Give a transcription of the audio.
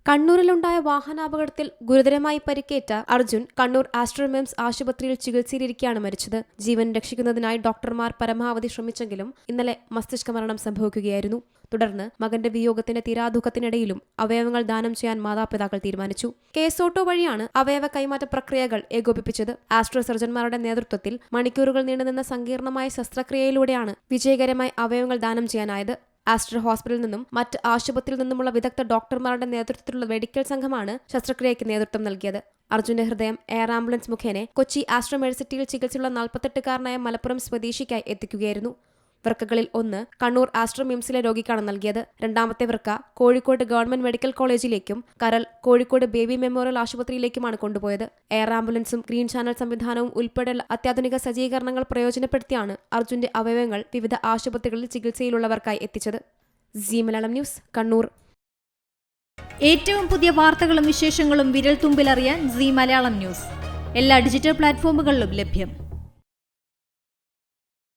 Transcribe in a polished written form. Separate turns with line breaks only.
കണ്ണൂരിലുണ്ടായ വാഹനാപകടത്തിൽ ഗുരുതരമായി പരിക്കേറ്റ അർജുൻ കണ്ണൂർ ആസ്റ്റർ മിംസ് ആശുപത്രിയിൽ ചികിത്സയിലിരിക്കെയാണ് മരിച്ചത്. ജീവൻ രക്ഷിക്കുന്നതിനായി ഡോക്ടർമാർ പരമാവധി ശ്രമിച്ചെങ്കിലും ഇന്നലെ മസ്തിഷ്ക മരണം സംഭവിക്കുകയായിരുന്നു. തുടർന്ന് മകന്റെ വിയോഗത്തിന്റെ തീരാദുഃഖത്തിനിടയിലും അവയവങ്ങൾ ദാനം ചെയ്യാൻ മാതാപിതാക്കൾ തീരുമാനിച്ചു. കേസോട്ടോ വഴിയാണ് അവയവ കൈമാറ്റ പ്രക്രിയകൾ ഏകോപിപ്പിച്ചത്. ആസ്ട്രോ സർജന്മാരുടെ നേതൃത്വത്തിൽ മണിക്കൂറുകൾ നീണ്ടുനിന്ന സങ്കീർണമായ ശസ്ത്രക്രിയയിലൂടെയാണ് വിജയകരമായി അവയവങ്ങൾ ദാനം ചെയ്യാനായത്. ആസ്റ്റർ ഹോസ്പിറ്റലിൽ നിന്നും മറ്റ് ആശുപത്രിയിൽ നിന്നുമുള്ള വിദഗ്ധ ഡോക്ടർമാരുടെ നേതൃത്വത്തിലുള്ള മെഡിക്കൽ സംഘമാണ് ശസ്ത്രക്രിയയ്ക്ക് നേതൃത്വം നൽകിയത്. അർജുന്റെ ഹൃദയം എയർ ആംബുലൻസ് മുഖേന കൊച്ചി ആസ്റ്റർ മെഡിസിറ്റിയിൽ ചികിത്സയുള്ള 48കാരനായ മലപ്പുറം സ്വദേശിക്കായി എത്തിക്കുകയായിരുന്നു. വൃക്കകളിൽ ഒന്ന് കണ്ണൂർ ആസ്റ്റർ മിംസിലെ രോഗിക്കാണ് നൽകിയത്. രണ്ടാമത്തെ വൃക്ക കോഴിക്കോട് ഗവൺമെന്റ് മെഡിക്കൽ കോളേജിലേക്കും കരൾ കോഴിക്കോട് ബേബി മെമ്മോറിയൽ ആശുപത്രിയിലേക്കുമാണ് കൊണ്ടുപോയത്. എയർ ആംബുലൻസും ഗ്രീൻ ചാനൽ സംവിധാനവും ഉൾപ്പെടെയുള്ള അത്യാധുനിക സജ്ജീകരണങ്ങൾ പ്രയോജനപ്പെടുത്തിയാണ് അർജുന്റെ അവയവങ്ങൾ വിവിധ ആശുപത്രികളിൽ ചികിത്സയിലുള്ളവർക്കായി എത്തിച്ചത്. C Malayalam news, Kannur.
ഏറ്റവും പുതിയ വാർത്തകളും വിശേഷങ്ങളും വിരൽ തുമ്പിലറിയാൻ സി മലയാളം ന്യൂസ് എല്ലാ ഡിജിറ്റൽ പ്ലാറ്റ്ഫോമുകളിലും ലഭ്യം.